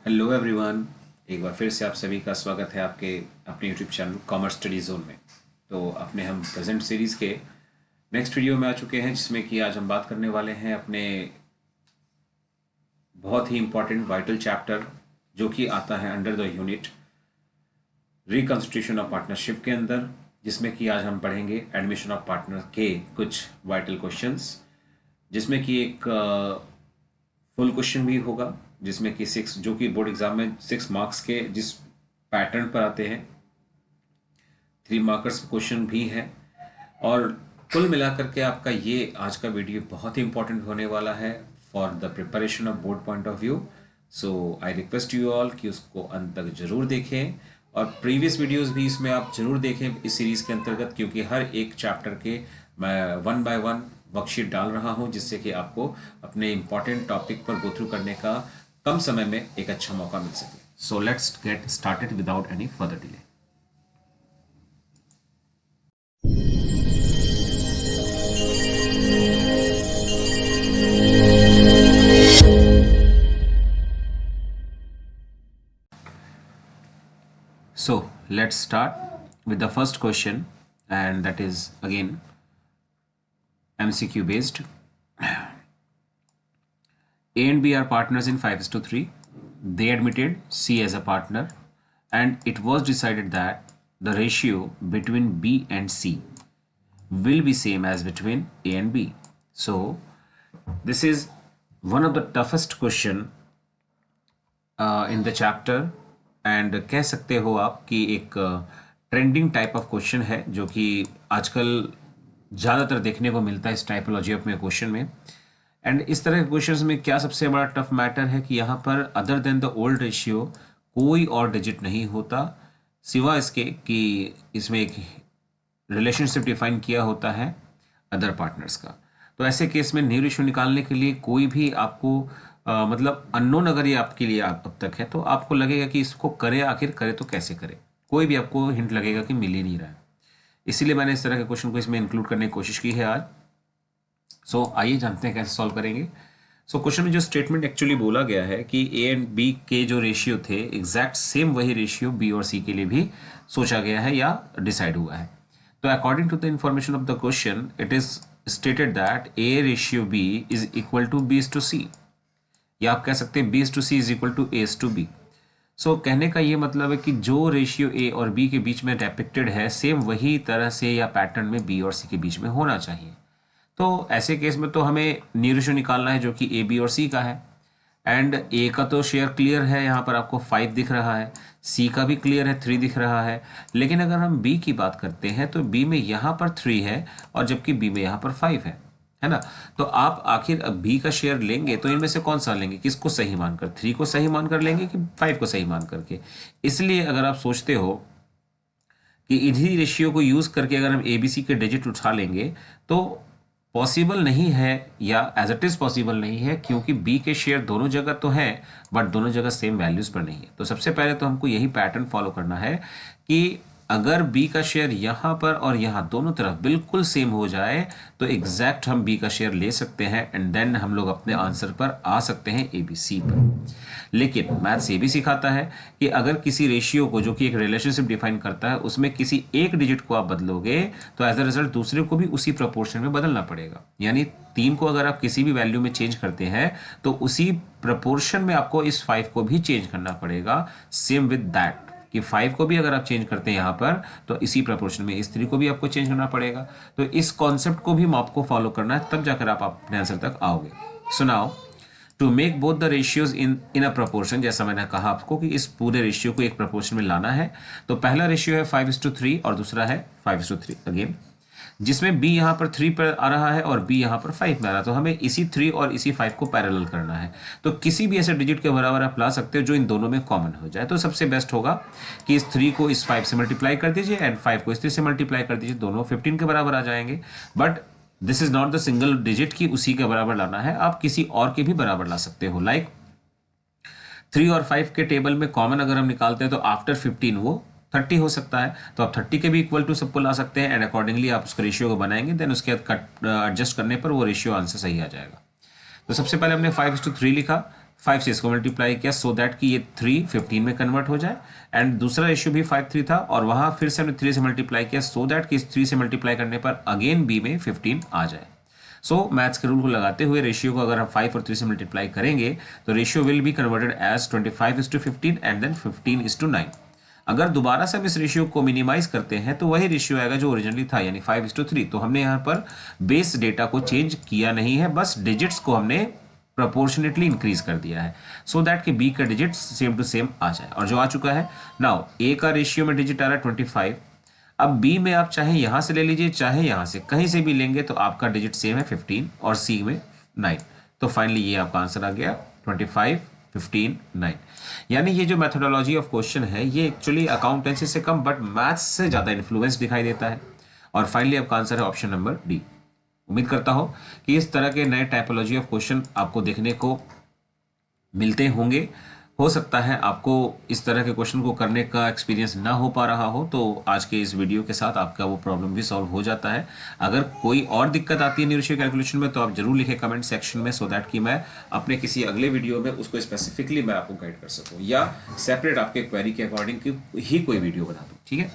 Hello everyone, एक बार फिर से आप सभी का स्वागत है आपके अपने YouTube channel commerce study zone में। तो अपने हम प्रेजेंट सीरीज़ के नेक्स्ट वीडियो में आ चुके हैं, जिसमें कि आज हम बात करने वाले हैं अपने बहुत ही इम्पॉर्टेंट वाइटल चैप्टर जो कि आता है under the unit reconstitution of partnership के अंदर, जिसमें कि आज हम पढ़ेंगे एडमिशन ऑफ पार्टनर के कुछ वाइटल क्वेश्चंस, जिसमें कि एक फुल क्वेश्चन भी होगा, जिसमें कि 6 जो कि बोर्ड एग्जाम में 6 मार्क्स के जिस पैटर्न पर आते हैं 3 मार्कर्स क्वेश्चन भी हैं। और कुल मिलाकर के आपका ये आज का वीडियो बहुत ही इंपॉर्टेंट होने वाला है for the preparation of board point of view. So I request you all कि उसको अंत तक जरूर देखें और प्रीवियस वीडियोस भी इसमें आप जरूर देखें इस सीरीज़ के अंतर्गत, क्योंकि हर एक चैप्टर के मैं 1 बाय 1 वर्कशीट डाल रहा हूं, जिससे कि आपको अपने इंपॉर्टेंट टॉपिक पर गो थ्रू करने का कम समय में एक अच्छा मौका मिल सके। So let's get started without any further delay. So let's start with the first question, and that is again MCQ based. A and B are partners in 5:3. They admitted C as a partner, and it was decided that the ratio between B and C will be same as between A and B. So this is one of the toughest question in the chapter, and कह सकते हो आप कि एक trending type of question है जो कि आजकल ज़्यादातर देखने को मिलता है इस टाइपोलॉजी ऑफ में क्वेश्चन में। एंड इस तरह के क्वेश्चंस में क्या सबसे बड़ा टफ मैटर है कि यहाँ पर other than the old ratio कोई और डिजिट नहीं होता, सिवा इसके कि इसमें एक रिलेशनशिप डिफाइन किया होता है अदर पार्टनर्स का। तो ऐसे केस में न्यू रेशियो निकालने के लिए कोई भी आपको मतलब अननोन अगर ये आपके लिए अब तक है तो आपको लगेगा कि इसको करे, आखिर करे तो कैसे करे, कोई भी आपको हिंट लगेगा कि मिल ही नहीं रहा है। इसीलिए मैंने इस तरह के क्वेश्चन को इसमें इंक्लूड करने की कोशिश की है आज। सो आइए जानते हैं कैसे सॉल्व करेंगे। सो क्वेश्चन में जो स्टेटमेंट एक्चुअली बोला गया है कि ए एंड बी के जो रेशियो थे एग्जैक्ट सेम वही रेशियो बी और सी के लिए भी सोचा गया है या डिसाइड हुआ है। तो according to the information of the question it is stated that A ratio B is equal to B to C, या आप कह सकते हैं B/C is equal to A/B। सो कहने का ये मतलब है कि जो रेशियो A और B के बीच में डेपिक्टेड है सेम वही तरह से या पैटर्न में B और C के बीच में होना चाहिए। तो ऐसे केस में तो हमें न्यू रेशियो निकालना है जो कि A, B और C का है। एंड A का तो शेयर क्लियर है, यहाँ पर आपको 5 दिख रहा है, C का भी क्लियर है 3 दिख रहा है। लेकिन अगर हम B की बात करते हैं तो B में यहाँ पर 3 है और जबकि B में यहाँ पर 5 है ना। तो आप आखिर अब B का शेयर लेंगे तो इनमें से कौन सा लेंगे, किसको सही मानकर, 3 को सही मानकर लेंगे कि 5 को सही मान करके। इसलिए अगर आप सोचते हो कि इन्हीं रेशियो को यूज करके अगर हम ABC के डिजिट उठा लेंगे तो पॉसिबल नहीं है, या एज इट इज पॉसिबल नहीं है, क्योंकि B के शेयर दोनों जगह तो हैं बट दोनों जगह सेम वैल्यूज पर नहीं है। तो सबसे पहले तो हमको यही पैटर्न फॉलो करना है कि अगर B का शेयर यहाँ पर और यहाँ दोनों तरफ बिल्कुल सेम हो जाए तो एग्जैक्ट हम B का शेयर ले सकते हैं एंड देन हम लोग अपने आंसर पर आ सकते हैं ABC पर। लेकिन मैथ्स ये भी सिखाता है कि अगर किसी रेशियो को, जो कि एक रिलेशनशिप डिफाइन करता है, उसमें किसी एक डिजिट को आप बदलोगे तो एज अ रिजल्ट दूसरे को भी उसी प्रपोर्शन में बदलना पड़ेगा। यानी 3 को अगर आप किसी भी वैल्यू में चेंज करते हैं तो उसी प्रपोर्शन में आपको इस 5 को भी चेंज करना पड़ेगा। सेम विद दैट कि 5 को भी अगर आप चेंज करते हैं यहाँ पर तो इसी प्रपोर्शन में इस 3 को भी आपको चेंज करना पड़ेगा। तो इस कॉन्सेप्ट को भी आपको फॉलो करना है, तब जाकर आप अपने आंसर तक आओगे। So now to make both the ratios in a proportion, जैसा मैंने कहा आपको कि इस पूरे रेशियो को एक प्रपोर्शन में लाना है, तो पहला रेशियो है 5:3 और दूसरा है 5:3 अगेन, जिसमें B यहाँ पर 3 पर आ रहा है और B यहाँ पर 5 में आ रहा है। तो हमें इसी 3 और इसी 5 को पैरेलल करना है। तो किसी भी ऐसे डिजिट के बराबर आप ला सकते हो जो इन दोनों में कॉमन हो जाए। तो सबसे बेस्ट होगा कि इस 3 को इस 5 से मल्टीप्लाई कर दीजिए एंड 5 को इस 3 से मल्टीप्लाई कर दीजिए, दोनों 15 के बराबर आ जाएंगे। But this is not the single digit की उसी के बराबर लाना है, आप किसी और के भी बराबर ला सकते हो। लाइक 3 और 5 के टेबल में कॉमन अगर हम निकालते हैं तो आफ्टर 15 वो 30 हो सकता है, तो आप 30 के भी इक्वल टू सबको ला सकते हैं एंड अकॉर्डिंगली आप उसके रेशियो को बनाएंगे, देन उसके बाद कट एडजस्ट करने पर वो रेशियो आंसर सही आ जाएगा। तो सबसे पहले हमने 5:3 लिखा, 5 से इसको मल्टीप्लाई किया सो दैट कि ये 3 15 में कन्वर्ट हो जाए, एंड दूसरा रेशियो भी 5 3 था और वहां फिर से हमने 3 से मल्टीप्लाई किया सो दैट कि इस 3 से मल्टीप्लाई करने पर अगेन बी में 15 आ जाए। सो मैथ्स के रूल को लगाते हुए रेशियो को अगर हम 5 और 3 से मल्टीप्लाई करेंगे तो ratio will be converted as 25:15 and then 15:9। अगर दोबारा से हम इस रेशियो को मिनिमाइज करते हैं तो वही रेशियो आएगा जो ओरिजिनली था, यानी 5:3। तो हमने यहाँ पर बेस डेटा को चेंज किया नहीं है, बस डिजिट्स को हमने प्रोपोर्शनेटली इंक्रीज कर दिया है सो दैट कि बी का डिजिट सेम टू सेम आ जाए, और जो आ चुका है। नाउ ए का रेशियो में डिजिट आ रहा है 25। अब बी में आप चाहे यहां से ले लीजिए चाहे यहां से, कहीं से भी लेंगे तो आपका डिजिट सेम है 15 और सी में 9। तो फाइनली ये आपका आंसर आ गया 25 15 9। यानी ये जो मेथोडोलॉजी ऑफ क्वेश्चन है ये एक्चुअली अकाउंटेंसी से कम बट मैथ्स से ज़्यादा इन्फ्लुएंस दिखाई देता है। और फाइनली आपका आंसर है ऑप्शन नंबर डी। उम्मीद करता हूं कि इस तरह के नए टाइपोलॉजी ऑफ क्वेश्चन आपको देखने को मिलते होंगे। हो सकता है आपको इस तरह के क्वेश्चन को करने का एक्सपीरियंस ना हो पा रहा हो, तो आज के इस वीडियो के साथ आपका वो प्रॉब्लम भी सॉल्व हो जाता है। अगर कोई और दिक्कत आती है न्यू रेशियो कैलकुलेशन में तो आप जरूर लिखें कमेंट सेक्शन में, सो दैट कि मैं अपने किसी अगले वीडियो में उसको स्पेसिफिकली मैं आपको गाइड कर सकूँ या सेपरेट आपके क्वेरी के अकॉर्डिंग ही कोई वीडियो बना दूँ। ठीक है,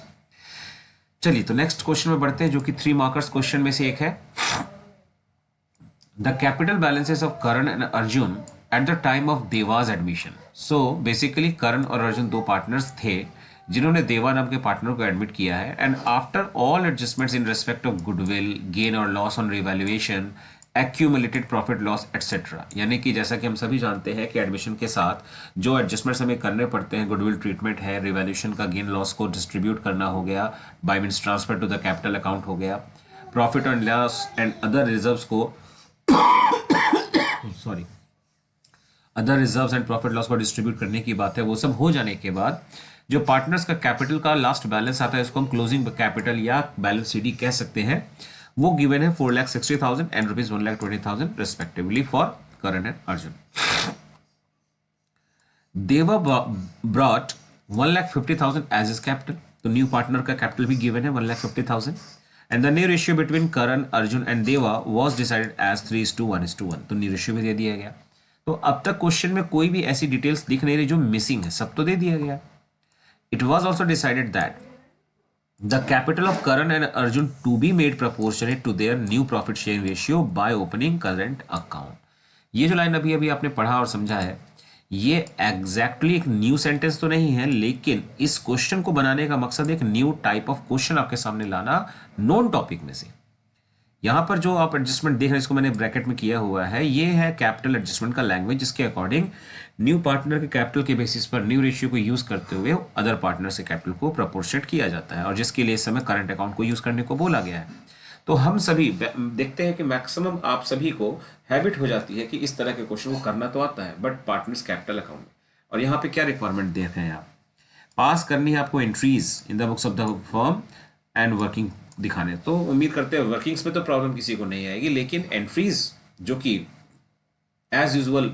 चलिए तो नेक्स्ट क्वेश्चन में बढ़ते हैं जो कि 3 मार्कर्स क्वेश्चन में से एक है। The capital balances of Karan and Arjun at the time of Deva's admission. So basically Karan और अर्जुन दो पार्टनर्स थे जिन्होंने देवा नाम के पार्टनर को एडमिट किया है, and after all adjustments in respect of goodwill, gain और loss on revaluation, accumulated profit loss etcetera. यानी कि जैसा कि हम सभी जानते हैं कि एडमिशन के साथ जो एडजस्टमेंट्स हमें करने पड़ते हैं, गुडविल ट्रीटमेंट है, रिवैल्यूएशन का गेन लॉस को डिस्ट्रीब्यूट करना हो गया, by means transfer to the capital account हो गया, profit and loss and other reserves को sorry other reserves and profit loss को डिस्ट्रीब्यूट करने की बात है। वो सब हो जाने के बाद जो पार्टनर्स का कैपिटल का लास्ट बैलेंस आता है उसको हम क्लोजिंग कैपिटल या बैलेंस सीडी कह सकते हैं। वो गिवन है 4,60,000 and ₹1,20,000 respectively for Karan and Arjun. देवा ब्रॉट 1,50,000 एज इज कैपिटल, तो न्यू पार्टनर का कैपिटल भी गिवन है 1,50,000 and the new ratio between Karan Arjun and देवा वाज डिसाइडेड एज 3:1:1, तो न्यू रेशियो भी दे दिया गया। तो अब तक क्वेश्चन में कोई भी ऐसी डिटेल्स दिख नहीं रही जो मिसिंग है, सब तो दे दिया गया। It was also decided that the capital of Karan and Arjun to be made proportionate to their new profit sharing ratio by opening current account. ये जो लाइन अभी अभी आपने पढ़ा और समझा है ये एग्जैक्टली एक न्यू सेंटेंस तो नहीं है, लेकिन इस क्वेश्चन को बनाने का मकसद एक न्यू टाइप ऑफ क्वेश्चन आपके सामने लाना नॉन टॉपिक में से। यहां पर जो आप एडजस्टमेंट देख रहे हैं इसको मैंने ब्रैकेट में किया हुआ है, ये है कैपिटल एडजस्टमेंट का लैंग्वेज, जिसके अकॉर्डिंग न्यू पार्टनर के कैपिटल के बेसिस पर न्यू रेशियो को यूज करते हुए अदर पार्टनर से कैपिटल को प्रोपोर्शनेट किया जाता है, और जिसके लिए इस समय करंट अकाउंट को यूज करने को बोला गया है। तो हम सभी देखते हैं कि मैक्सिमम आप सभी को हैबिट हो जाती है कि इस तरह के क्वेश्चन को करना तो आता है बट पार्टनर्स कैपिटल अकाउंट। और यहाँ पे क्या रिक्वायरमेंट देख रहे हैं आप, पास करनी है आपको entries in the books of the firm and working दिखाने। तो उम्मीद करते हैं वर्किंग्स में तो प्रॉब्लम किसी को नहीं आएगी, लेकिन एंट्रीज जो कि एज यूजुअल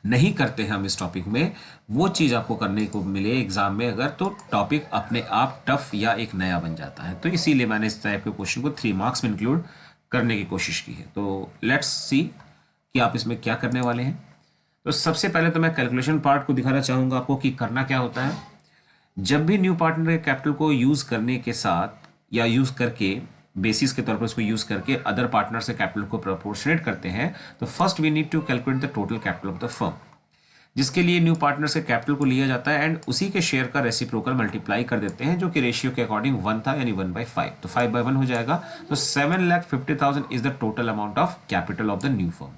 नहीं करते हैं हम इस टॉपिक में, वो चीज़ आपको करने को मिले एग्जाम में अगर, तो टॉपिक अपने आप टफ या एक नया बन जाता है। तो इसीलिए मैंने इस टाइप के क्वेश्चन को 3 मार्क्स में इंक्लूड करने की कोशिश की है। तो लेट्स सी कि आप इसमें क्या करने वाले हैं। तो सबसे पहले तो मैं कैलकुलेशन पार्ट को दिखाना चाहूँगा आपको कि करना क्या होता है। जब भी न्यू पार्टनर के कैपिटल को यूज़ करने के साथ या यूज़ करके बेसिस के तौर पर उसको यूज़ करके अदर पार्टनर से कैपिटल को प्रोपोर्शनेट करते हैं, तो first we need to calculate the total capital of the firm, जिसके लिए न्यू पार्टनर से कैपिटल को लिया जाता है एंड उसी के शेयर का रेसिप्रोकल मल्टीप्लाई कर देते हैं, जो कि रेशियो के अकॉर्डिंग 1 था, यानी 1/5, तो 5/1 हो जाएगा। तो 7,50,000 is the total amount of capital of the new firm,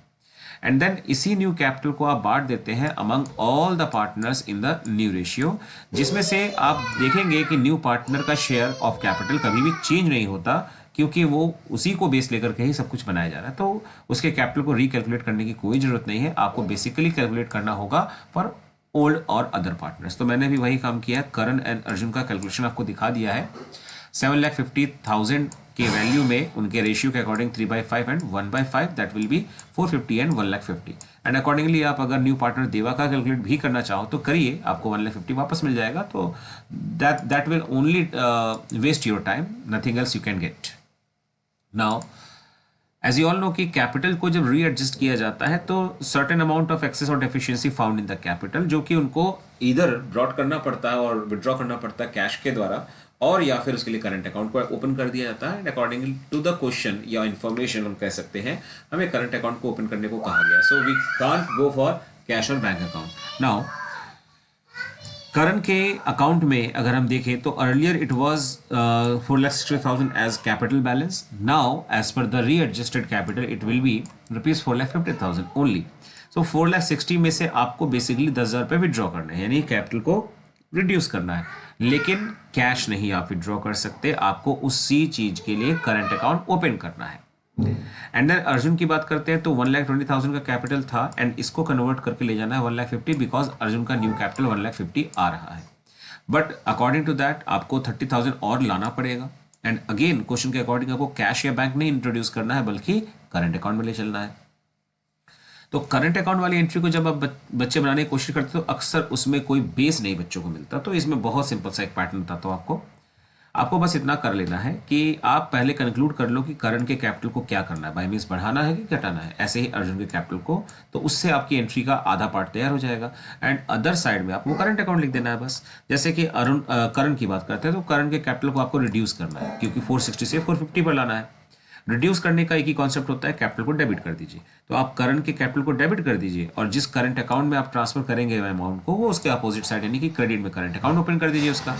and then इसी न्यू कैपिटल को आप बांट देते हैं among all the partners in the new ratio, जिसमें से आप देखेंगे कि न्यू पार्टनर का शेयर ऑफ कैपिटल कभी भी चेंज नहीं होता, क्योंकि वो उसी को बेस लेकर के ही सब कुछ बनाया जा रहा है। तो उसके कैपिटल को रिकैलकुलेट करने की कोई जरूरत नहीं है, आपको बेसिकली कैलकुलेट करना होगा फॉर ओल्ड और अदर पार्टनर्स। तो मैंने भी वही काम किया है, करण एंड अर्जुन का कैलकुलेशन आपको दिखा दिया है। 7,50,000 के वैल्यू में उनके रेशियो के according 3/5 and 1/5, that will be 450 and 1,50,000, and accordingly आप अगर न्यू पार्टनर देवा का कैलकुलेट भी करना चाहो तो करिए, आपको 1,50,000 वापस मिल जाएगा। तो that will only waste your time, nothing else you can get. Now as you all know कि कैपिटल को जब रीएडजस्ट किया जाता है तो सर्टेन अमाउंट ऑफ एक्सेस और deficiency found in the capital, जो कि उनको इधर ब्रॉड करना पड़ता है और विड्रॉ करना पड़ता है कैश के द्वारा, और या फिर उसके लिए करंट अकाउंट को ओपन कर दिया जाता है। And according to the question या इन्फॉर्मेशन हम कह सकते हैं हमें करंट अकाउंट को ओपन करने को कहा गया। So we can't go for cash और बैंक अकाउंट। नाउ करंट के अकाउंट में अगर हम देखें तो earlier it was 4,60,000 as capital balance. Now as per the readjusted capital it will be ₹4,50,000 only. So 4,60,000 में से आपको बेसिकली 10,000 रुपये विड्रॉ करने हैं, यानी कैपिटल को रिड्यूस करना है, लेकिन कैश नहीं आप विड्रॉ कर सकते, आपको उसी चीज के लिए करंट अकाउंट ओपन करना है। एंड देन अर्जुन की बात करते हैं तो 1,20,000 का कैपिटल था एंड इसको कन्वर्ट करके ले जाना है 1,50,000 बिकॉज अर्जुन का न्यू कैपिटल 1,50,000 आ रहा है। बट अकॉर्डिंग टू दैट आपको 30,000 और लाना पड़ेगा। एंड अगेन क्वेश्चन के अकॉर्डिंग आपको कैश या बैंक नहीं इंट्रोड्यूस करना है बल्कि करंट अकाउंट में ले चलना है। तो करंट अकाउंट वाली एंट्री को जब आप बच्चे बनाने की कोशिश करते तो अक्सर उसमें कोई बेस नहीं बच्चों को मिलता। तो इसमें बहुत सिंपल सा एक पैटर्न बताता हूँ आपको बस इतना कर लेना है कि आप पहले कंक्लूड कर लो कि करंट के कैपिटल को क्या करना है, बाय मींस बढ़ाना है कि घटाना है। ऐसे ही अर्जुन के कैपिटल को, तो उससे आपकी एंट्री का आधा पार्ट तैयार हो जाएगा एंड अदर साइड में आपको करंट अकाउंट लिख देना है बस। जैसे कि करंट की बात करते हैं तो करंट के कैपिटल को आपको रिड्यूस करना है क्योंकि 460 से 450 पर लाना है। रिड्यूस करने का एक ही कॉन्सेप्ट होता है, कैपिटल को डेबिट कर दीजिए। तो आप करंट के कैपिटल को डेबिट कर दीजिए और जिस करंट अकाउंट में आप ट्रांसफर करेंगे अमाउंट को वो उसके अपोजिट साइड यानी कि क्रेडिट में करंट अकाउंट ओपन कर दीजिए उसका।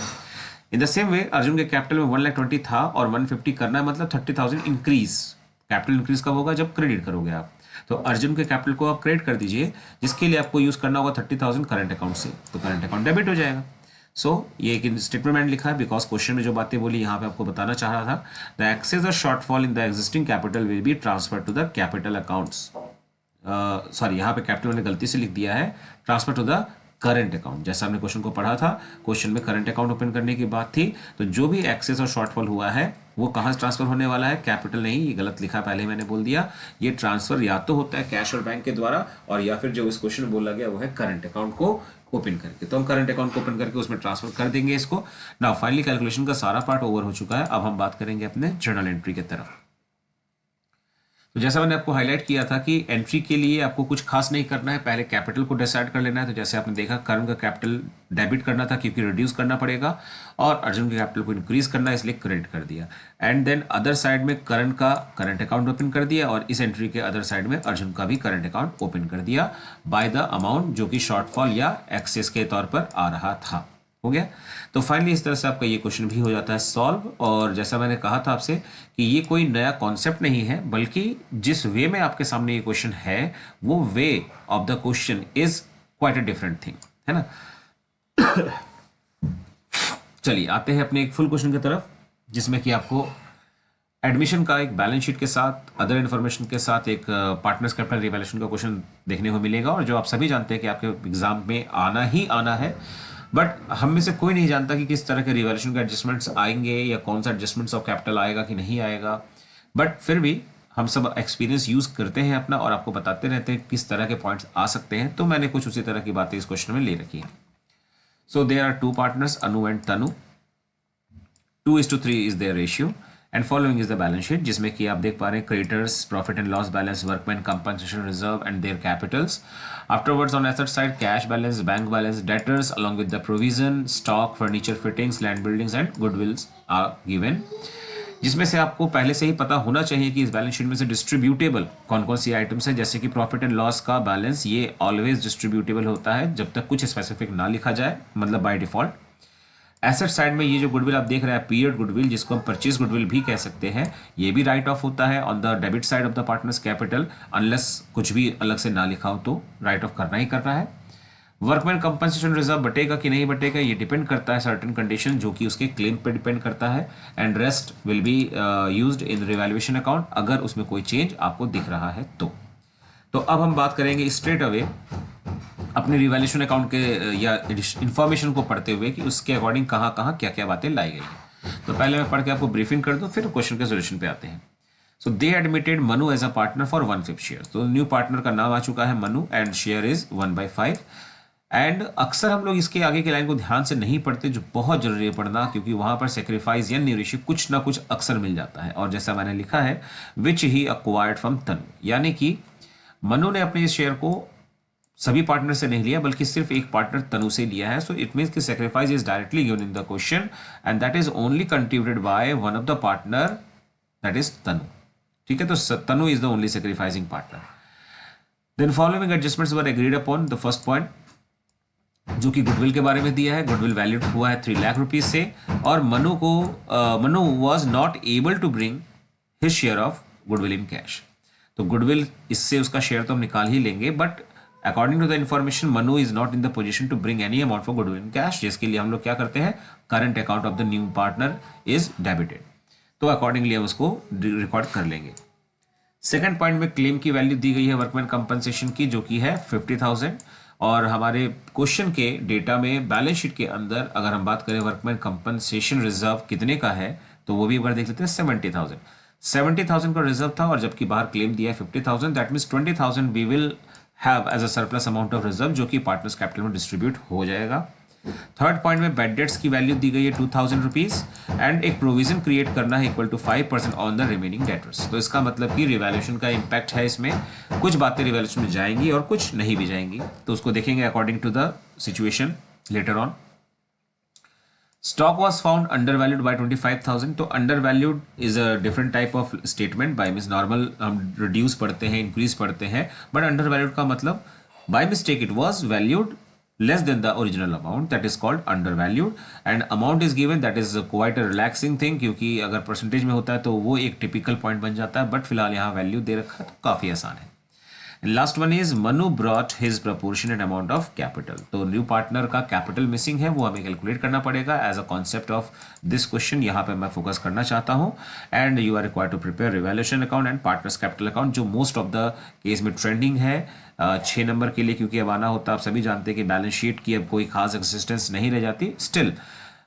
In the same way Arjun के कैपिटल में 1,20,000 था और 150 करना है, मतलब 30,000 इंक्रीज। कैपिटल इंक्रीज कब होगा, जब क्रेडिट करोगे आप। तो अर्जुन के कैपिटल को आप क्रेडिट कर दीजिए जिसके लिए आपको यूज करना होगा 30,000 करंट अकाउंट से, तो करंट अकाउंट डेबिट हो जाएगा। ये एक स्टेटमेंट मैंने लिखा है बिकॉज क्वेश्चन में जो बातें बोली यहाँ पे आपको बताना चाह रहा था। द एक्सेस और shortfall in the existing capital will be transfer to the capital accounts. Sorry, यहाँ पे कैपिटल मैंने गलती से लिख दिया है, transfer to the current account. जैसा हमने क्वेश्चन को पढ़ा था, क्वेश्चन में करंट अकाउंट ओपन करने की बात थी, तो जो भी एक्सेस और शॉर्टफॉल हुआ है वो कहाँ से ट्रांसफर होने वाला है, कैपिटल नहीं, ये गलत लिखा पहले मैंने बोल दिया। ये ट्रांसफर या तो होता है कैश और बैंक के द्वारा और या फिर जो इस क्वेश्चन में बोला गया वो है करंट अकाउंट को ओपन करके। तो हम करंट अकाउंट को ओपन करके उसमें ट्रांसफर कर देंगे इसको। नाउ फाइनली कैलकुलेशन का सारा पार्ट ओवर हो चुका है। अब हम बात करेंगे अपने जर्नल एंट्री की तरफ। तो जैसा मैंने आपको हाईलाइट किया था कि एंट्री के लिए आपको कुछ खास नहीं करना है, पहले कैपिटल को डिसाइड कर लेना है। तो जैसे आपने देखा करंट का कैपिटल डेबिट करना था क्योंकि रिड्यूस करना पड़ेगा, और अर्जुन के कैपिटल को इंक्रीज करना है इसलिए क्रेडिट कर दिया। एंड देन अदर साइड में करंट का करंट अकाउंट ओपन कर दिया और इस एंट्री के अदर साइड में अर्जुन का भी करंट अकाउंट ओपन कर दिया बाय द अमाउंट जो कि शॉर्टफॉल या एक्सेस के तौर पर आ रहा था। हो गया। तो फाइनली इस तरह से आपका ये क्वेश्चन भी हो जाता है सॉल्व। और जैसा मैंने कहा था आपसे कि ये कोई नया कॉन्सेप्ट नहीं है, बल्कि जिस वे में आपके सामने ये क्वेश्चन है वो way of the question is quite a different thing, है ना। चलिए आते हैं अपने एक फुल क्वेश्चन की तरफ, जिसमें कि आपको एडमिशन का एक बैलेंस शीट के साथ अदर इन्फॉर्मेशन के साथ एक पार्टनर्स कैपिटल रिवैल्यूएशन का क्वेश्चन देखने को मिलेगा, और जो आप सभी जानते हैं कि आपके एग्जाम में आना ही आना है। बट हम में से कोई नहीं जानता कि किस तरह के रिवैल्यूएशन के एडजस्टमेंट्स आएंगे या कौन सा एडजस्टमेंट्स ऑफ कैपिटल आएगा कि नहीं आएगा। बट फिर भी हम सब एक्सपीरियंस यूज करते हैं अपना और आपको बताते रहते हैं किस तरह के पॉइंट्स आ सकते हैं। तो मैंने कुछ उसी तरह की बातें इस क्वेश्चन में ले रखी है। So there are two partners, Anu and Tanu. 2:3 is their ratio and following is the balance sheet, जिसमें कि आप देख पा रहे हैं creditors, profit and loss balance, workman compensation reserve and their capitals. Afterwards on asset side cash balance, bank balance, debtors along with the provision, stock, furniture fittings, land buildings and goodwills are given, जिसमें से आपको पहले से ही पता होना चाहिए कि इस बैलेंस शीट में से डिस्ट्रीब्यूटेबल कौन कौन सी आइटम्स है। जैसे कि प्रॉफिट एंड लॉस का बैलेंस ये ऑलवेज डिस्ट्रीब्यूटेबल होता है जब तक कुछ स्पेसिफिक ना लिखा जाए, मतलब बाय डिफॉल्ट। एसेट साइड में ये जो गुडविल आप देख रहे हैं पीरियड गुडविल, जिसको हम परचेज गुडविल भी कह सकते हैं, ये भी राइट ऑफ होता है on the debit side of the partners capital, unless कुछ भी अलग से ना लिखा हो तो राइट ऑफ करना ही करना है। वर्कमैन कंपनसेशन रिजर्व बटेगा कि नहीं बटेगा ये डिपेंड करता है सर्टेन कंडीशन जो कि उसके क्लेम पे डिपेंड करता है। And rest will be used in revaluation account अगर उसमें कोई चेंज आपको दिख रहा है तो अब हम बात करेंगे स्ट्रेट अवे अपने रिवैल्यूएशन अकाउंट के या इंफॉर्मेशन को पढ़ते हुए कि उसके अकॉर्डिंग कहाँ कहाँ क्या क्या बातें लाई गई हैं। तो पहले मैं पढ़ के आपको ब्रीफिंग कर दूं, फिर क्वेश्चन के सोल्यूशन पे आते हैं। So they admitted Manu as a partner for 1/5 share. तो न्यू पार्टनर का नाम आ चुका है Manu and share is 1/5 and अक्सर हम लोग इसके आगे की लाइन को ध्यान से नहीं पढ़ते, जो बहुत जरूरी है पढ़ना, क्योंकि वहां पर सेक्रीफाइस या न्यू रेशियो कुछ ना कुछ अक्सर मिल जाता है। और जैसा मैंने लिखा है विच ही अक्वायर्ड फ्रॉम तनु, यानी कि मनु ने अपने इस शेयर को सभी पार्टनर से नहीं लिया बल्कि सिर्फ एक पार्टनर तनु से लिया है। सो इट मींस कि sacrifice is directly given in the question and that is only contributed by one of the partner, that is Tanu. ठीक है, तो Tanu is the only sacrificing partner. Then following adjustments were agreed upon. The first point जो कि goodwill के बारे में दिया है, गुडविल वैल्यूड हुआ है 3 लाख रुपीज से, और Manu was not able to bring his share of goodwill in cash. तो गुडविल इससे उसका शेयर तो हम निकाल ही लेंगे, but according to the information Manu is not in the position to bring any amount for goodwill in cash, जिसके लिए हम लोग क्या करते हैं, current account of the new partner is debited. तो अकॉर्डिंगली हम उसको रिकॉर्ड कर लेंगे। सेकंड पॉइंट में क्लेम की वैल्यू दी गई है वर्कमैन कंपनसेशन की, जो कि है 50,000, और हमारे क्वेश्चन के डेटा में बैलेंस शीट के अंदर अगर हम बात करें वर्कमैन कंपनसेशन रिजर्व कितने का है, तो वो भी एक बार देख लेते हैं। 70,000 का रिजर्व था, और जबकि बाहर क्लेम दिया है 50,000, that means 20,000 we will have as a surplus amount of reserve, जो कि पार्टनर्स कैपिटल में डिस्ट्रीब्यूट हो जाएगा। थर्ड पॉइंट में बैड डेट्स की वैल्यू दी गई है 2,000 रुपीज, एंड एक प्रोविजन क्रिएट करना है equal to 5% on the remaining debtors. तो इसका मतलब कि रिवैल्यूएशन का इम्पैक्ट है इसमें, कुछ बातें रिवैल्यूएशन में जाएंगी और कुछ नहीं भी जाएंगी, तो उसको देखेंगे according to the situation later on. Stock was found under valued by 25,000। तो under valued is a different type of statement. By means normal हम रिड्यूस पढ़ते हैं, इंक्रीज पढ़ते हैं, बट अंडर वैल्यूड का मतलब by mistake it was valued less than the original amount, that is called undervalued, and amount is given, that is quite a relaxing thing, क्योंकि अगर percentage में होता है तो वो एक टिपिकल पॉइंट बन जाता है, बट फिलहाल यहाँ वैल्यू दे रखा है तो काफी आसान है। Last one is Manu brought his proportionate amount of capital. तो न्यू पार्टनर का कैपिटल मिसिंग है, वो हमें कैलकुलेट करना पड़ेगा as a concept of this question. यहाँ पे मैं फोकस करना चाहता हूँ, and you are required to prepare revaluation account and partners capital account, जो मोस्ट ऑफ द केस में ट्रेंडिंग है 6 नंबर के लिए, क्योंकि अब आना होता है। आप सभी जानते हैं कि बैलेंस शीट की अब कोई खास एक्सिस्टेंस नहीं रह जाती। स्टिल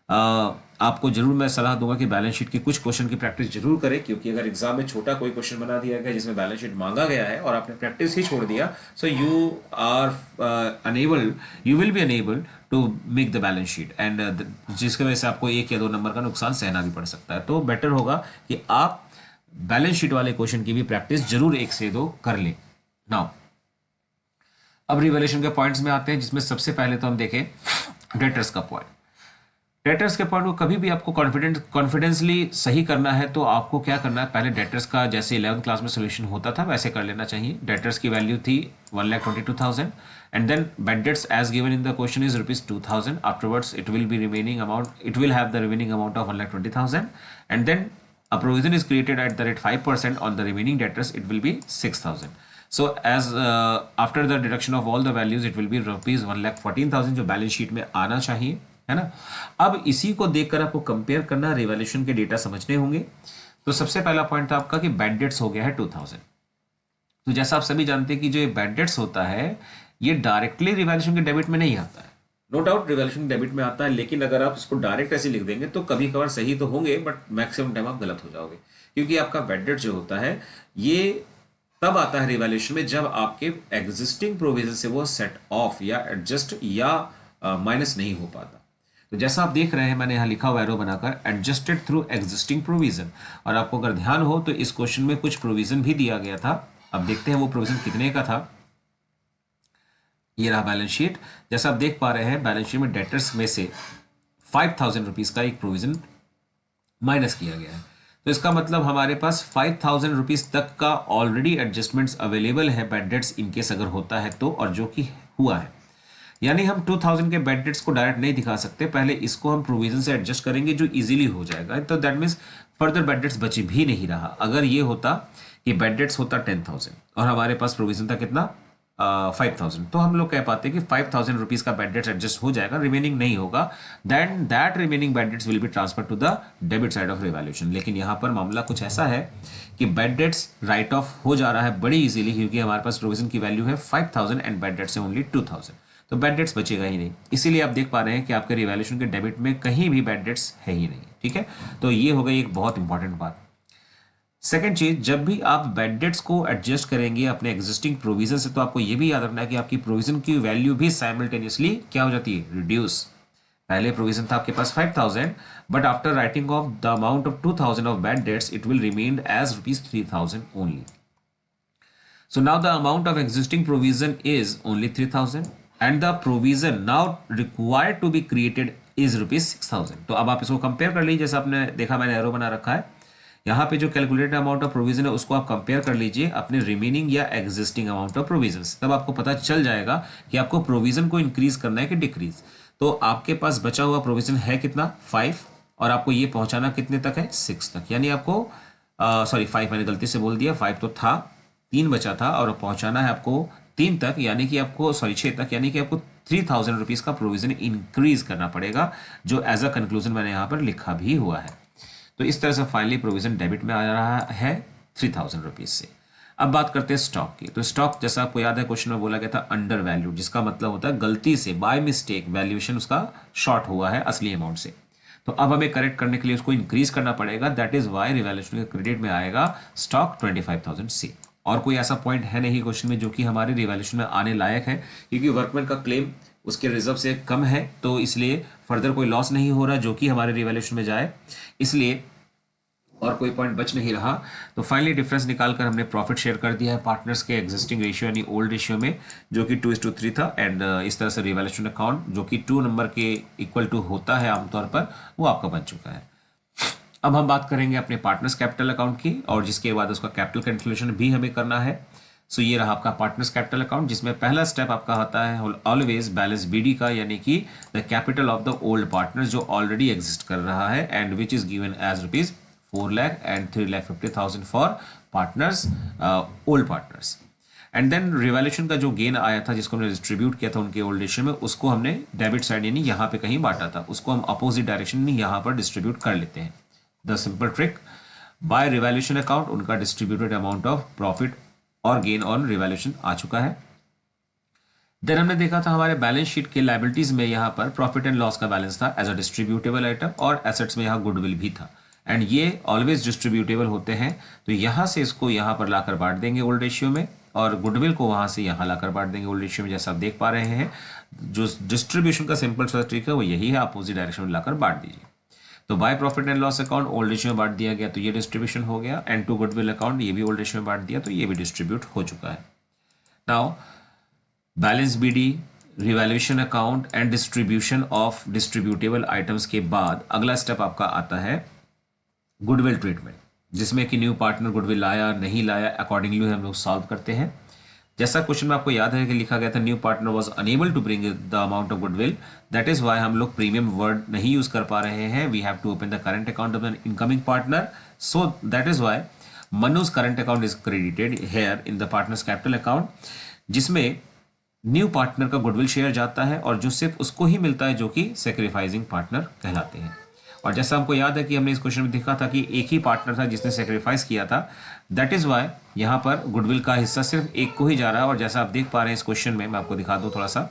आपको जरूर मैं सलाह दूंगा कि बैलेंस शीट के कुछ क्वेश्चन की प्रैक्टिस जरूर करें, क्योंकि अगर एग्जाम में छोटा कोई क्वेश्चन बना दिया गया जिसमें बैलेंस शीट मांगा गया है और आपने प्रैक्टिस ही छोड़ दिया, so you will be unable to make the balance sheet, and जिसकी वजह से आपको 1 या 2 नंबर का नुकसान सहना भी पड़ सकता है। तो बेटर होगा कि आप बैलेंस शीट वाले क्वेश्चन की भी प्रैक्टिस जरूर 1 से 2 कर लें। नाउ अब रिवैल्यूएशन के पॉइंट्स में आते हैं, जिसमें सबसे पहले तो हम देखें डेटर्स का पॉइंट। डेटर्स के पॉइंट को कभी भी आपको कॉन्फिडेंसली सही करना है तो आपको क्या करना है, पहले डेटर्स का जैसे 11th क्लास में सोल्यूशन होता था वैसे कर लेना चाहिए। डेटर्स की वैल्यू थी 1,22,000, and then bad debts as given in the question is ₹2,000। Afterwards it will be remaining amount, it will have the remaining amount of 1,20,000, and then a provision is created at the rate 5% on the remaining debtors, it will be 6,000. So as after the deduction of all the values it will be ₹1,14,000, जो balance sheet में आना चाहिए, है ना। अब इसी को देखकर आपको कंपेयर करना, रिवैल्यूएशन के डेटा समझने होंगे। तो सबसे पहला पॉइंट था आपका कि बैड डेट्स हो गया है 2,000। तो जैसा आप सभी जानते हैं कि जो बैड डेट्स होता है ये डायरेक्टली रिवैल्यूएशन के डेबिट में नहीं आता है। नो डाउट रिवैल्यूएशन डेबिट में आता है, लेकिन अगर आप इसको डायरेक्ट ऐसे लिख देंगे तो कभी कभार सही तो होंगे, बट मैक्सिमम टाइम आप गलत हो जाओगे, क्योंकि आपका बैड डेट जो होता है ये तब आता है रिवैल्यूएशन में जब आपके एग्जिस्टिंग प्रोविजन से वो सेट ऑफ या एडजस्ट या माइनस नहीं हो पाता। तो जैसा आप देख रहे हैं मैंने यहाँ लिखा हुआ एरो बनाकर, एडजस्टेड थ्रू एग्जिस्टिंग प्रोविजन, और आपको अगर ध्यान हो तो इस क्वेश्चन में कुछ प्रोविजन भी दिया गया था। अब देखते हैं वो प्रोविजन कितने का था। ये रहा बैलेंस शीट। जैसा आप देख पा रहे हैं बैलेंस शीट में डेटर्स में से 5,000 रुपीज का एक प्रोविजन माइनस किया गया है। तो इसका मतलब हमारे पास 5,000 रुपीज तक का ऑलरेडी एडजस्टमेंट्स अवेलेबल है बैड डेट्स इनकेस अगर होता है तो, और जो कि हुआ है। यानी हम 2,000 के बैड डेट्स को डायरेक्ट नहीं दिखा सकते, पहले इसको हम प्रोविजन से एडजस्ट करेंगे जो इजीली हो जाएगा। तो that means further bad debts बची भी नहीं रहा। अगर ये होता कि बैड डेट्स होता 10,000 और हमारे पास प्रोविजन था कितना 5,000, तो हम लोग कह पाते कि 5,000 रुपीज का बैड डेट्स एडजस्ट हो जाएगा, रिमेनिंग नहीं होगा, then that remaining bad debts will be transfer to the debit side of revaluation. लेकिन यहाँ पर मामला कुछ ऐसा है कि बैड डेट्स राइट ऑफ हो जा रहा है बड़ी इजीली, क्योंकि हमारे पास प्रोविजन की वैल्यू है 5,000 एंड बैड डेट्स है ओनली 2,000, तो बैड डेट्स बचेगा ही नहीं। इसीलिए आप देख पा रहे हैं कि आपके रिवैल्यूएशन के डेबिट में कहीं भी बैड डेट्स है ही नहीं। ठीक है, तो ये हो गई एक बहुत इंपॉर्टेंट बात। सेकेंड चीज, जब भी आप बैड डेट्स को एडजस्ट करेंगे अपने एग्जिस्टिंग प्रोविजन से, तो आपको ये भी याद रखना है कि आपकी प्रोविजन की वैल्यू भी साइमल्टेनियसली क्या हो जाती है, रिड्यूस। पहले प्रोविजन था आपके पास 5000, but after writing off the amount of 2000 of bad debts it will remain as ₹3000 only. So now the amount of existing provision is only 3000 and the provision now required to be created is ₹6000. तो अब आप इसको compare कर लीजिए, जैसा आपने देखा मैंने एरो बना रखा है, यहाँ पे जो कैलकुलेटेड अमाउंट ऑफ प्रोविजन है उसको आप कंपेयर कर लीजिए अपने रिमेनिंग या एग्जिस्टिंग अमाउंट ऑफ प्रोविजन, तब आपको पता चल जाएगा कि आपको प्रोविजन को इंक्रीज करना है कि डिक्रीज. तो आपके पास बचा हुआ प्रोविजन है कितना, 5, और आपको ये पहुंचाना कितने तक है, 6 तक. यानी आपको 5 मैंने गलती से बोल दिया, 5 तो था, 3 बचा था और पहुंचाना है आपको 3 तक, यानी कि आपको 6 तक, यानी कि आपको ₹3000 का प्रोविजन इंक्रीज करना पड़ेगा, जो एज अ कंक्लूजन मैंने यहाँ पर लिखा भी हुआ है. तो इस तरह से फाइनली प्रोविजन डेबिट में आ रहा है ₹3000 से. अब बात करते हैं स्टॉक की. तो स्टॉक, जैसा आपको याद है क्वेश्चन में बोला गया था अंडर वैल्यू, जिसका मतलब होता है गलती से बाय मिस्टेक वैल्यूएशन उसका शॉर्ट हुआ है असली अमाउंट से. तो अब हमें करेक्ट करने के लिए उसको इंक्रीज करना पड़ेगा, दैट इज वाई रिवैल्यूएशन के क्रेडिट में आएगा स्टॉक 25,000 से. और कोई ऐसा पॉइंट है नहीं क्वेश्चन में जो कि हमारे रिवैल्यूएशन में आने लायक है, क्योंकि वर्कमैन का क्लेम उसके रिजर्व से कम है, तो इसलिए फर्दर कोई लॉस नहीं हो रहा जो कि हमारे रिवैल्यूएशन में जाए, इसलिए और कोई पॉइंट बच नहीं रहा. तो फाइनली डिफरेंस निकालकर हमने प्रॉफिट शेयर कर दिया है पार्टनर्स के एग्जिस्टिंग रेशियो यानी ओल्ड रेशियो में, जो कि 2:3 था. एंड इस तरह से रिवैल्यूएशन अकाउंट जो कि 2 नंबर के इक्वल टू होता है आमतौर पर, वो आपका बन चुका है. अब हम बात करेंगे अपने पार्टनर्स कैपिटल अकाउंट की, और जिसके बाद उसका कैपिटल कैलकुलेशन भी हमें करना है. सो ये रहा आपका पार्टनर्स कैपिटल अकाउंट, जिसमें पहला स्टेप आपका होता है ऑलवेज बैलेंस बीडी का, यानी कि the capital of the old partner जो ऑलरेडी एग्जिस्ट कर रहा है and which is given as ₹4 lakh and 3,50,000 for partners, old partners. And then revaluation का जो गेन आया था जिसको हमने डिस्ट्रीब्यूट किया था उनके ओल्ड रेशियो में, उसको हमने डेबिट साइड यानी यहाँ पे कहीं बांटा था, उसको हम अपोजिट डायरेक्शन में यहाँ पर डिस्ट्रीब्यूट कर लेते हैं. The simple trick, by revaluation account उनका डिस्ट्रीब्यूटेड अमाउंट ऑफ प्रॉफिट और गेन ऑन रिवैल्यूएशन आ चुका है. देन हमने देखा था हमारे बैलेंस शीट के लायबिलिटीज में यहाँ पर प्रॉफिट एंड लॉस का बैलेंस था एज अ डिस्ट्रीब्यूटेबल आइटम, और एसेट्स में यहाँ गुडविल भी था, एंड ये ऑलवेज डिस्ट्रीब्यूटेबल होते हैं. तो यहाँ से इसको यहाँ पर लाकर बांट देंगे ओल्ड रेशियो में, और गुडविल को वहाँ से यहाँ लाकर बांट देंगे ओल्ड रेशियो में. जैसा आप देख पा रहे हैं, जो डिस्ट्रीब्यूशन का सिंपल सा ट्रिक है वो यही है, अपोजिट डायरेक्शन में लाकर बांट दीजिए. तो by profit and loss account old ratio में बांट दिया गया, तो ये डिस्ट्रीब्यूशन हो गया. एंड टू गुडविल अकाउंट ये भी ओल्ड रेशियो में बांट दिया, तो ये भी डिस्ट्रीब्यूट हो चुका है. Now balance BD, revaluation account and distribution of distributable items के बाद अगला स्टेप आपका आता है गुडविल ट्रीटमेंट, जिसमें कि न्यू पार्टनर गुडविल लाया नहीं लाया, अकॉर्डिंगली हम लोग सॉल्व करते हैं. जैसा क्वेश्चन में आपको याद है कि लिखा गया था new partner was unable to bring the amount of goodwill, that is why हम लोग प्रीमियम वर्ड नहीं यूज कर पा रहे हैं. We have to open the current account of the incoming partner, so that is why Manu's current account is credited here in the partners capital account, जिसमें new partner का goodwill share जाता है और जो सिर्फ उसको ही मिलता है जो कि सेक्रीफाइसिंग पार्टनर कहलाते हैं. और जैसा हमको याद है कि हमने इस क्वेश्चन में देखा था कि एक ही पार्टनर था जिसने सेक्रीफाइस किया था, दैट इज वाई यहाँ पर गुडविल का हिस्सा सिर्फ एक को ही जा रहा है. और जैसा आप देख पा रहे हैं इस क्वेश्चन में, मैं आपको दिखा दूं थोड़ा सा,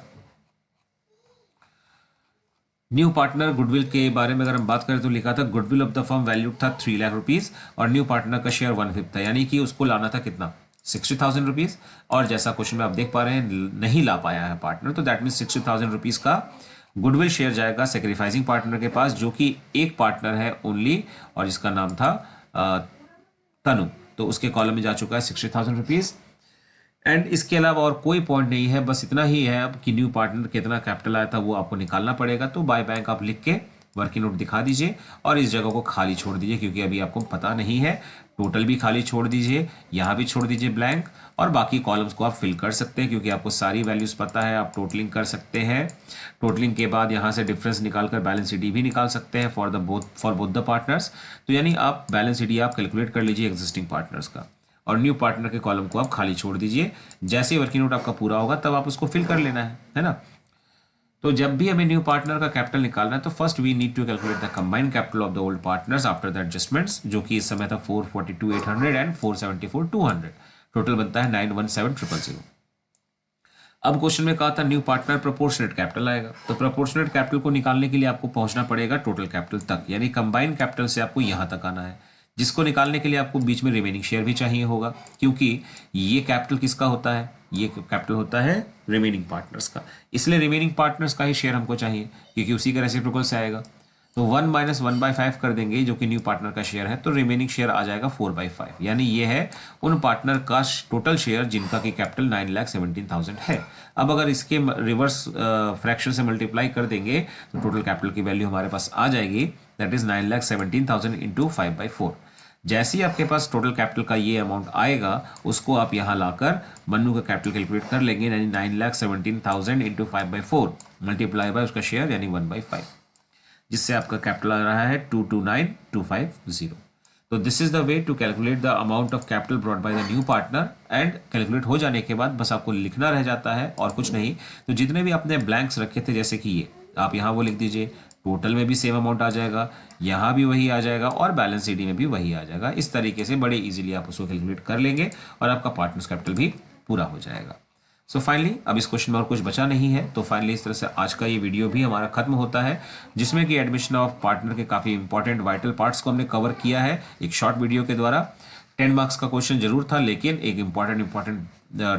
न्यू पार्टनर गुडविल के बारे में अगर हम बात करें तो लिखा था goodwill of the firm value था ₹3 लाख और न्यू पार्टनर का शेयर 1/5 था, यानी कि उसको लाना था कितना, ₹60,000. और जैसा क्वेश्चन में आप देख पा रहे हैं नहीं ला पाया है पार्टनर, तो दैट मीन ₹60,000 का गुडविल शेयर जाएगा सेक्रीफाइसिंग पार्टनर के पास, जो कि एक पार्टनर है ओनली और जिसका नाम था तनु. तो उसके कॉलम में जा चुका है ₹60,000. एंड इसके अलावा और कोई पॉइंट नहीं है, बस इतना ही है अब कि न्यू पार्टनर कितना कैपिटल आया था वो आपको निकालना पड़ेगा. तो बाय बैंक आप लिख के वर्किंग नोट दिखा दीजिए और इस जगह को खाली छोड़ दीजिए, क्योंकि अभी आपको पता नहीं है. टोटल भी खाली छोड़ दीजिए, यहाँ भी छोड़ दीजिए ब्लैंक, और बाकी कॉलम्स को आप फिल कर सकते हैं क्योंकि आपको सारी वैल्यूज पता है. आप टोटलिंग कर सकते हैं, टोटलिंग के बाद यहाँ से डिफरेंस निकालकर बैलेंस शीट भी निकाल सकते हैं फॉर बोथ द पार्टनर्स. तो यानी आप बैलेंस शीट आप कैलकुलेट कर लीजिए एग्जिस्टिंग पार्टनर्स का, और न्यू पार्टनर के कॉलम को आप खाली छोड़ दीजिए. जैसे ही वर्किंग नोट आपका पूरा होगा तब आप उसको फिल कर लेना है ना. तो जब भी हमें न्यू पार्टनर का कैपिटल निकालना है तो first we need to calculate the combined capital of the old partners after the adjustments, जो कि इस समय था 442,800 एंड 474,200. टोटल बनता है 917,000. अब क्वेश्चन में कहा था न्यू पार्टनर प्रोपोर्शनेट कैपिटल आएगा, तो प्रोपोर्शनेट कैपिटल को निकालने के लिए आपको पहुंचना पड़ेगा टोटल कैपिटल तक, यानी कंबाइंड कैपिटल से आपको यहां तक आना है. जिसको निकालने के लिए आपको बीच में रिमेनिंग शेयर भी चाहिए होगा, क्योंकि ये कैपिटल किसका होता है, ये कैपिटल होता है रिमेनिंग पार्टनर्स का, इसलिए रिमेनिंग पार्टनर्स का ही शेयर हमको चाहिए क्योंकि उसी का रेसिप्रोकल से आएगा। तो 1 माइनस 1/5 कर देंगे जो कि न्यू पार्टनर का शेयर है, तो रिमेनिंग शेयर आ जाएगा 4/5, यानी ये है उन पार्टनर का टोटल शेयर जिनका कि कैपिटल 9,17,000 है। अब अगर इसके रिवर्स फ्रैक्शन से मल्टीप्लाई कर देंगे तो टोटल कैपिटल की वैल्यू हमारे पास आ जाएगी, दैट इज 9,17,000 इंटू 5/4। जैसे ही आपके पास टोटल कैपिटल का ये अमाउंट आएगा उसको आप यहाँ लाकर मन्नू का कैपिटल कैलकुलेट कर लेंगे, यानी 9,17,000 इंटू 5/4 मल्टीप्लाई बाय उसका शेयर यानी 1/5, जिससे आपका कैपिटल आ रहा है 229,250। तो this is the way to calculate the amount of capital brought by the new partner. And calculate हो जाने के बाद बस आपको लिखना रह जाता है और कुछ नहीं। तो जितने भी आपने ब्लैंक्स रखे थे जैसे कि ये, आप यहाँ वो लिख दीजिए, टोटल में भी सेम अमाउंट आ जाएगा, यहाँ भी वही आ जाएगा और बैलेंस शीट में भी वही आ जाएगा। इस तरीके से बड़े इजीली आप उसको कैलकुलेट कर लेंगे और आपका पार्टनर्स कैपिटल भी पूरा हो जाएगा। सो फाइनली अब इस क्वेश्चन में और कुछ बचा नहीं है, तो फाइनली इस तरह से आज का ये वीडियो भी हमारा खत्म होता है, जिसमें कि एडमिशन ऑफ पार्टनर के काफ़ी इंपॉर्टेंट वाइटल पार्ट्स को हमने कवर किया है एक शॉर्ट वीडियो के द्वारा। 10 मार्क्स का क्वेश्चन जरूर था, लेकिन एक इंपॉर्टेंट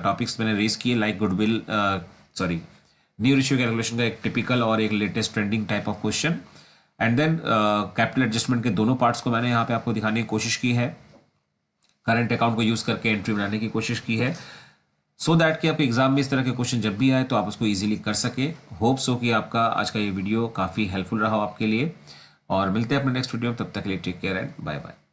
टॉपिक्स मैंने रेज किए, like goodwill new ratio calculation का एक टिपिकल और एक latest trending type of question, and then capital adjustment के दोनों पार्ट्स को मैंने यहाँ पे आपको दिखाने की कोशिश की है, करंट अकाउंट को यूज करके एंट्री बनाने की कोशिश की है, सो दैट कि आपके एग्जाम में इस तरह के क्वेश्चन जब भी आए तो आप उसको इजीली कर सके। होप सो कि आपका आज का ये वीडियो काफ़ी हेल्पफुल रहा हो आपके लिए, और मिलते हैं अपने नेक्स्ट वीडियो में, तब तक के लिए take care and bye bye.